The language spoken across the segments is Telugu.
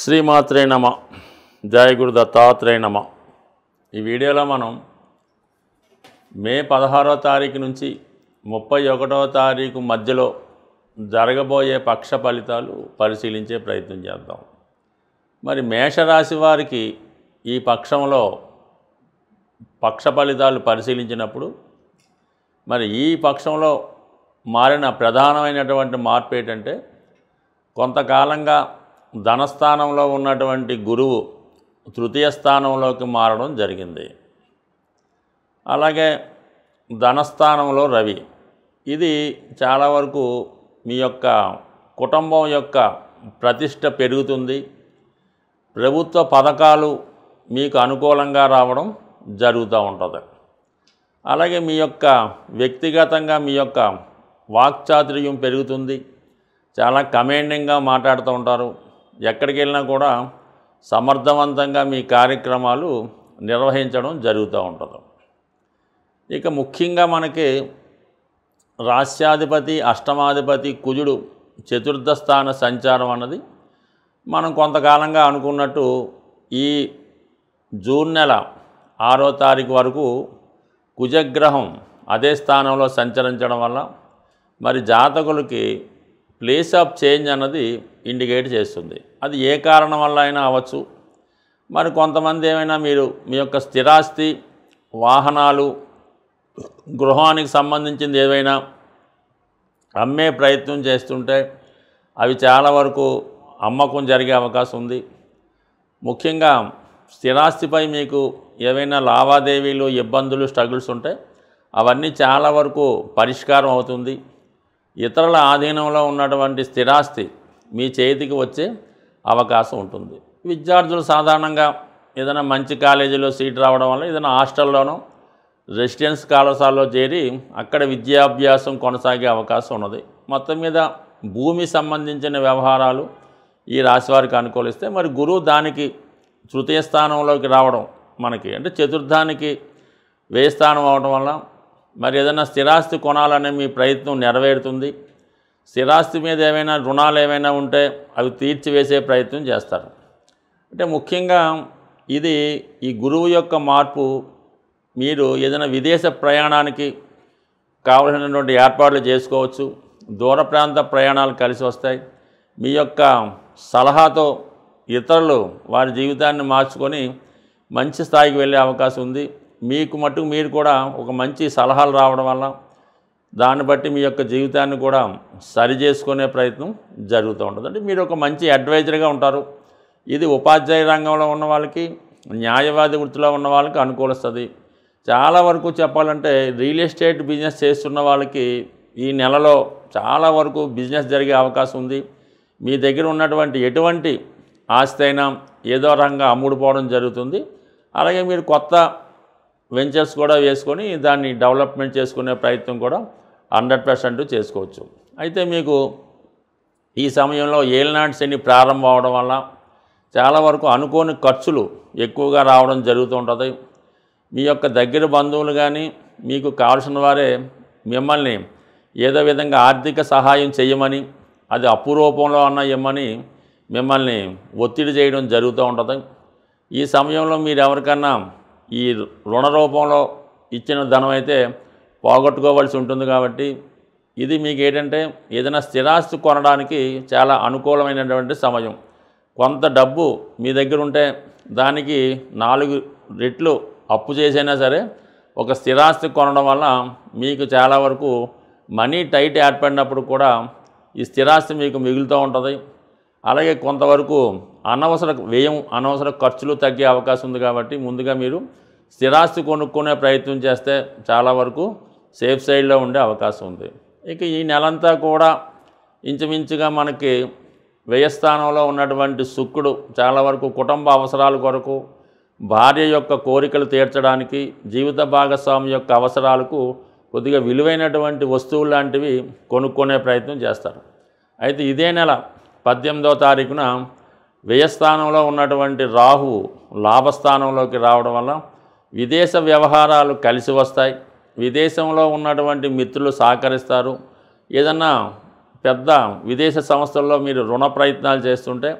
శ్రీమాత్రే నమ. జయ గురు దత్తాత్రేయ నమ. ఈ వీడియోలో మనం మే 16వ తారీఖు నుంచి 31వ తారీఖు మధ్యలో జరగబోయే పక్ష ఫలితాలు పరిశీలించే ప్రయత్నం చేద్దాం. మరి మేషరాశి వారికి ఈ పక్షంలో పక్ష ఫలితాలు పరిశీలించినప్పుడు మరి ఈ పక్షంలో మారిన ప్రధానమైనటువంటి మార్పు ఏంటంటే, కొంతకాలంగా ధనస్థానంలో ఉన్నటువంటి గురువు తృతీయ స్థానంలోకి మారడం జరిగింది. అలాగే ధనస్థానంలో రవి. ఇది చాలా వరకు మీ యొక్క కుటుంబం యొక్క ప్రతిష్ట పెరుగుతుంది. ప్రభుత్వ పథకాలు మీకు అనుకూలంగా రావడం జరుగుతూ ఉంటుంది. అలాగే మీ యొక్క వ్యక్తిగతంగా మీ యొక్క వాక్చాతుర్యం పెరుగుతుంది. చాలా కమాండింగ్గా మాట్లాడుతూ ఉంటారు. ఎక్కడికి వెళ్ళినా కూడా సమర్థవంతంగా మీ కార్యక్రమాలు నిర్వహించడం జరుగుతూ ఉంటుంది. ఇక ముఖ్యంగా మనకి రాస్యాధిపతి అష్టమాధిపతి కుజుడు చతుర్థ స్థాన సంచారం అన్నది మనం కొంతకాలంగా అనుకున్నట్టు ఈ జూన్ నెల 6వ తారీఖు వరకు కుజగ్రహం అదే స్థానంలో సంచరించడం వల్ల మరి జాతకులకి ప్లేస్ ఆఫ్ చేంజ్ అన్నది ఇండికేట్ చేస్తుంది. అది ఏ కారణం వల్ల అయినా అవ్వచ్చు. మరి కొంతమంది ఏమైనా మీరు మీ యొక్క స్థిరాస్తి, వాహనాలు, గృహానికి సంబంధించింది ఏవైనా అమ్మే ప్రయత్నం చేస్తుంటే అవి చాలా వరకు అమ్మకం జరిగే అవకాశం ఉంది. ముఖ్యంగా స్థిరాస్తిపై మీకు ఏవైనా లావాదేవీలు, ఇబ్బందులు, స్ట్రగుల్స్ ఉంటే అవన్నీ చాలా వరకు పరిష్కారం అవుతుంది. ఇతరుల ఆధీనంలో ఉన్నటువంటి స్థిరాస్తి మీ చేతికి వచ్చే అవకాశం ఉంటుంది. విద్యార్థులు సాధారణంగా ఏదైనా మంచి కాలేజీలో సీట్ రావడం వల్ల ఏదైనా హాస్టల్లోనో రెసిడెన్స్ కళాశాలలో చేరి అక్కడ విద్యాభ్యాసం కొనసాగే అవకాశం ఉన్నది. మొత్తం మీద భూమి సంబంధించిన వ్యవహారాలు ఈ రాశి వారికి అనుకూలిస్తే మరి గురువు దానికి తృతీయ స్థానంలోకి రావడం మనకి అంటే చతుర్థానికి వ్యయ స్థానం అవడం వల్ల మరి ఏదైనా స్థిరాస్తి కొనాలనే మీ ప్రయత్నం నెరవేరుతుంది. స్థిరాస్తి మీద ఏమైనా రుణాలు ఏమైనా ఉంటే అవి తీర్చివేసే ప్రయత్నం చేస్తారు. అంటే ముఖ్యంగా ఇది ఈ గురువు యొక్క మార్పు మీరు ఏదైనా విదేశ ప్రయాణానికి కావలసినటువంటి ఏర్పాట్లు చేసుకోవచ్చు. దూర ప్రాంత ప్రయాణాలు కలిసి వస్తాయి. మీ యొక్క సలహాతో ఇతరులు వారి జీవితాన్ని మార్చుకొని మంచి స్థాయికి వెళ్ళే అవకాశం ఉంది. మీకు మట్టుకు మీరు కూడా ఒక మంచి సలహాలు రావడం వల్ల దాన్ని బట్టి మీ యొక్క జీవితాన్ని కూడా సరి చేసుకునే ప్రయత్నం జరుగుతూ ఉంటుంది. అంటే మీరు ఒక మంచి అడ్వైజర్గా ఉంటారు. ఇది ఉపాధ్యాయ రంగంలో ఉన్న వాళ్ళకి, న్యాయవాది వృత్తిలో ఉన్న వాళ్ళకి అనుకూలిస్తుంది. చాలా వరకు చెప్పాలంటే రియల్ ఎస్టేట్ బిజినెస్ చేస్తున్న వాళ్ళకి ఈ నెలలో చాలా వరకు బిజినెస్ జరిగే అవకాశం ఉంది. మీ దగ్గర ఉన్నటువంటి ఎటువంటి ఆస్తి అయినా ఏదో రకంగా అమ్ముడుపోవడం జరుగుతుంది. అలాగే మీరు కొత్త వెంచర్స్ కూడా వేసుకొని దాన్ని డెవలప్మెంట్ చేసుకునే ప్రయత్నం కూడా 100% చేసుకోవచ్చు. అయితే మీకు ఈ సమయంలో ఏలినాటి శని ప్రారంభం అవడం వల్ల చాలా వరకు అనుకోని ఖర్చులు ఎక్కువగా రావడం జరుగుతూ ఉంటుంది. మీ యొక్క దగ్గర బంధువులు కానీ మీకు కావాల్సిన వారే మిమ్మల్ని ఏదో విధంగా ఆర్థిక సహాయం చేయమని, అది అప్పు రూపంలో అన్న ఇమ్మని మిమ్మల్ని ఒత్తిడి చేయడం జరుగుతూ ఉంటుంది. ఈ సమయంలో మీరు ఎవరికన్నా ఈ రుణ రూపంలో ఇచ్చిన ధనం అయితే పోగొట్టుకోవాల్సి ఉంటుంది. కాబట్టి ఇది మీకు ఏంటంటే ఏదైనా స్థిరాస్తి కొనడానికి చాలా అనుకూలమైనటువంటి సమయం. కొంత డబ్బు మీ దగ్గర ఉంటే దానికి 4 రెట్లు అప్పు చేసైనా సరే ఒక స్థిరాస్తి కొనడం వల్ల మీకు చాలా వరకు మనీ టైట్ ఏర్పడినప్పుడు కూడా ఈ స్థిరాస్తి మీకు మిగులుతూ ఉంటుంది. అలాగే కొంతవరకు అనవసర వ్యయం, అనవసర ఖర్చులు తగ్గే అవకాశం ఉంది. కాబట్టి ముందుగా మీరు స్థిరాస్తి కొనుక్కునే ప్రయత్నం చేస్తే చాలా వరకు సేఫ్ సైడ్లో ఉండే అవకాశం ఉంది. ఇక ఈ నెలంతా కూడా ఇంచుమించుగా మనకి వ్యయస్థానంలో ఉన్నటువంటి శుక్రుడు చాలా వరకు కుటుంబ అవసరాల కొరకు, భార్య యొక్క కోరికలు తీర్చడానికి, జీవిత భాగస్వామి యొక్క అవసరాలకు కొద్దిగా విలువైనటువంటి వస్తువులు లాంటివి కొనుక్కునే ప్రయత్నం చేస్తారు. అయితే ఇదే నెల 18వ తారీఖున వ్యయస్థానంలో ఉన్నటువంటి రాహు లాభస్థానంలోకి రావడం వల్ల విదేశ వ్యవహారాలు కలిసి వస్తాయి. విదేశంలో ఉన్నటువంటి మిత్రులు సహకరిస్తారు. ఏదన్నా పెద్ద విదేశ సంస్థల్లో మీరు రుణ ప్రయత్నాలు చేస్తుంటే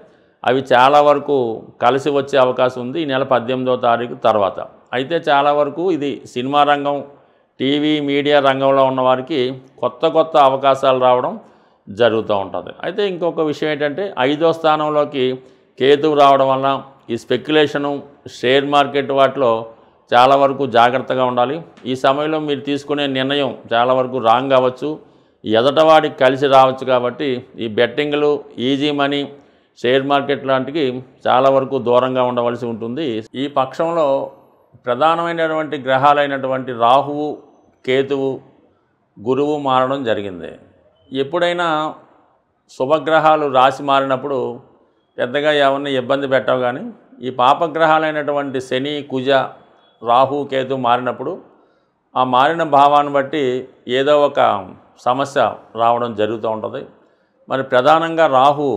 అవి చాలా వరకు కలిసి వచ్చే అవకాశం ఉంది ఈ నెల 18వ తారీఖు తర్వాత. అయితే చాలా వరకు ఇది సినిమా రంగం, టీవీ, మీడియా రంగంలో ఉన్నవారికి కొత్త కొత్త అవకాశాలు రావడం జరుగుతూ ఉంటుంది. అయితే ఇంకొక విషయం ఏంటంటే 5వ స్థానంలోకి కేతువు రావడం వల్ల ఈ స్పెక్యులేషను, షేర్ మార్కెట్ వాటిలో చాలా వరకు జాగ్రత్తగా ఉండాలి. ఈ సమయంలో మీరు తీసుకునే నిర్ణయం చాలా వరకు రాంగ్ అవ్వచ్చు, ఎదటవాడికి కలిసి రావచ్చు. కాబట్టి ఈ బెట్టింగ్లు, ఈజీ మనీ, షేర్ మార్కెట్ లాంటివి చాలా వరకు దూరంగా ఉండవలసి ఉంటుంది. ఈ పక్షంలో ప్రధానమైనటువంటి గ్రహాలైనటువంటి రాహువు, కేతువు, గురువు మారడం జరిగింది. ఎప్పుడైనా శుభగ్రహాలు రాశి మారినప్పుడు పెద్దగా ఎవరిని ఇబ్బంది పెట్టవు. కానీ ఈ పాపగ్రహాలైనటువంటి శని, కుజ, రాహు, కేతు మారినప్పుడు ఆ మారిన భావాన్ని బట్టి ఏదో ఒక సమస్య రావడం జరుగుతూ ఉంటుంది. మరి ప్రధానంగా రాహు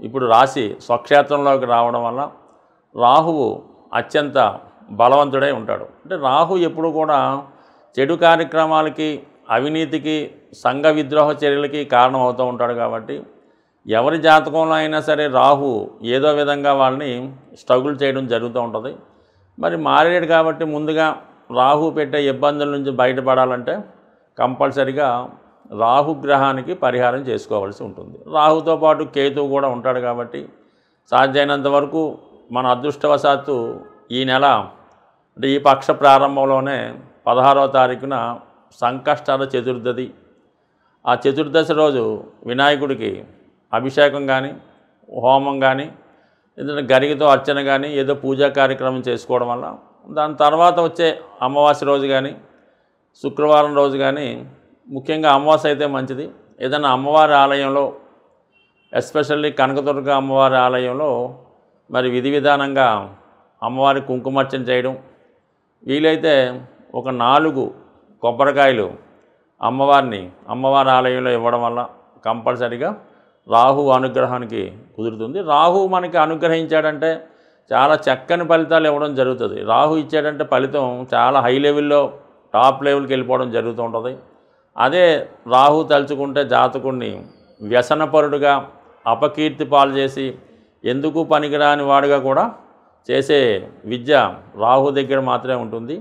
ఇప్పుడు రాశి స్వక్షేత్రంలోకి రావడం వల్ల రాహువు అత్యంత బలవంతుడై ఉంటాడు. అంటే రాహు ఎప్పుడు కూడా చెడు కార్యక్రమాలకి, అవినీతికి, సంఘ విద్రోహ చర్యలకి కారణం అవుతూ ఉంటాడు. కాబట్టి ఎవరి జాతకంలో అయినా సరే రాహు ఏదో విధంగా వాళ్ళని స్ట్రగుల్ చేయడం జరుగుతూ ఉంటుంది. మరి మారేడు కాబట్టి ముందుగా రాహు పెట్టే ఇబ్బందుల నుంచి బయటపడాలంటే కంపల్సరిగా రాహుగ్రహానికి పరిహారం చేసుకోవాల్సి ఉంటుంది. రాహుతో పాటు కేతువు కూడా ఉంటాడు. కాబట్టి సాధ్యమైనంత వరకు మన అదృష్టవశాత్తు ఈ నెల అంటే ఈ పక్ష ప్రారంభంలోనే 16వ తారీఖున సంకష్టహర చతుర్దశి. ఆ చతుర్దశి రోజు వినాయకుడికి అభిషేకం కానీ, హోమం కానీ, ఏదైనా గరికతో అర్చన కానీ, ఏదో పూజా కార్యక్రమం చేసుకోవడం వల్ల దాని తర్వాత వచ్చే అమావాస్య రోజు కానీ, శుక్రవారం రోజు కానీ, ముఖ్యంగా అమావాస్య అయితే మంచిది. ఏదైనా అమ్మవారి ఆలయంలో, ఎస్పెషల్లీ కనకదుర్గ అమ్మవారి ఆలయంలో మరి విధి విధానంగా అమ్మవారి కుంకుమార్చన చేయడం, వీలైతే ఒక 4 కొబ్బరికాయలు అమ్మవారి ఆలయంలో ఇవ్వడం వల్ల కంపల్సరిగా రాహు అనుగ్రహానికి కుదురుతుంది. రాహు మనకి అనుగ్రహించాడంటే చాలా చక్కని ఫలితాలు ఇవ్వడం జరుగుతుంది. రాహు ఇచ్చాడంటే ఫలితం చాలా హై లెవెల్లో, టాప్ లెవెల్కి వెళ్ళిపోవడం జరుగుతూ ఉంటుంది. అదే రాహు తలుచుకుంటే జాతకుడిని వ్యసనపరుడుగా, అపకీర్తి పాలు చేసి ఎందుకు పనికిరాని వాడుగా కూడా చేసే విద్య రాహు దగ్గర మాత్రమే ఉంటుంది.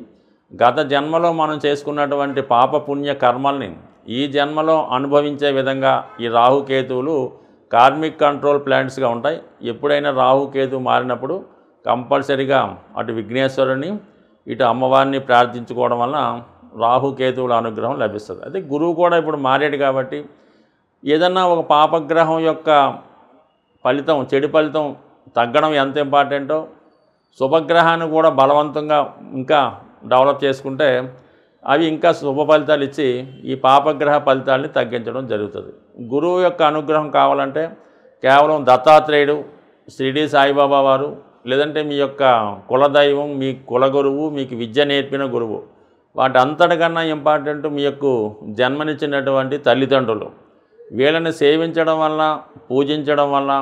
గత జన్మలో మనం చేసుకున్నటువంటి పాపపుణ్య కర్మల్ని ఈ జన్మలో అనుభవించే విధంగా ఈ రాహుకేతువులు కార్మిక్ కంట్రోల్ ప్లాంట్స్గా ఉంటాయి. ఎప్పుడైనా రాహుకేతువు మారినప్పుడు కంపల్సరిగా అటు విఘ్నేశ్వరుని, ఇటు అమ్మవారిని ప్రార్థించుకోవడం వలన రాహుకేతువుల అనుగ్రహం లభిస్తుంది. అయితే గురువు కూడా ఇప్పుడు మారాడు కాబట్టి ఏదన్నా ఒక పాపగ్రహం యొక్క ఫలితం, చెడు ఫలితం తగ్గడం ఎంత ఇంపార్టెంటో శుభగ్రహాన్ని కూడా బలవంతంగా ఇంకా డెవలప్ చేసుకుంటే అవి ఇంకా శుభ ఫలితాలు ఇచ్చి ఈ పాపగ్రహ ఫలితాలని తగ్గించడం జరుగుతుంది. గురువు యొక్క అనుగ్రహం కావాలంటే కేవలం దత్తాత్రేయుడు, షిరిడి సాయిబాబా వారు, లేదంటే మీ యొక్క కులదైవం, మీ కులగురువు, మీకు విద్య నేర్పిన గురువు, వాటి అంతటికన్నా ఇంపార్టెంట్ మీ యొక్క జన్మనిచ్చినటువంటి తల్లిదండ్రులు. వీళ్ళని సేవించడం వల్ల, పూజించడం వల్ల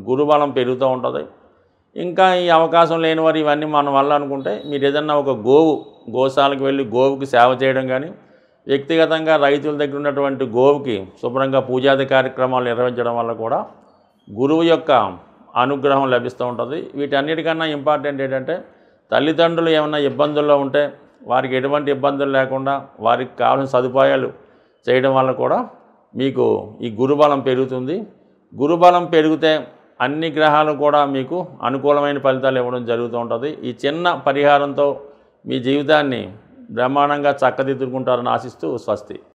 గురుబలం పెరుగుతూ ఉంటుంది. ఇంకా ఈ అవకాశం లేని వారు ఇవన్నీ మన వల్ల అనుకుంటే మీరు ఏదన్నా ఒక గోశాలకు వెళ్ళి గోవుకి సేవ చేయడం కానీ, వ్యక్తిగతంగా రైతుల దగ్గర ఉన్నటువంటి గోవుకి శుభ్రంగా పూజాది కార్యక్రమాలు నిర్వహించడం వల్ల కూడా గురువు యొక్క అనుగ్రహం లభిస్తూ ఉంటుంది. వీటన్నిటికన్నా ఇంపార్టెంట్ ఏంటంటే తల్లిదండ్రులు ఏమైనా ఇబ్బందుల్లో ఉంటే వారికి ఎటువంటి ఇబ్బందులు లేకుండా వారికి కావాల్సిన సదుపాయాలు చేయడం వల్ల కూడా మీకు ఈ గురుబలం పెరుగుతుంది. గురుబలం పెరిగితే అన్ని గ్రహాలు కూడా మీకు అనుకూలమైన ఫలితాలు ఇవ్వడం జరుగుతూ ఉంటుంది. ఈ చిన్న పరిహారంతో మీ జీవితాన్ని బ్రహ్మాండంగా చక్కదిద్దుకుంటారని ఆశిస్తూ స్వస్తి.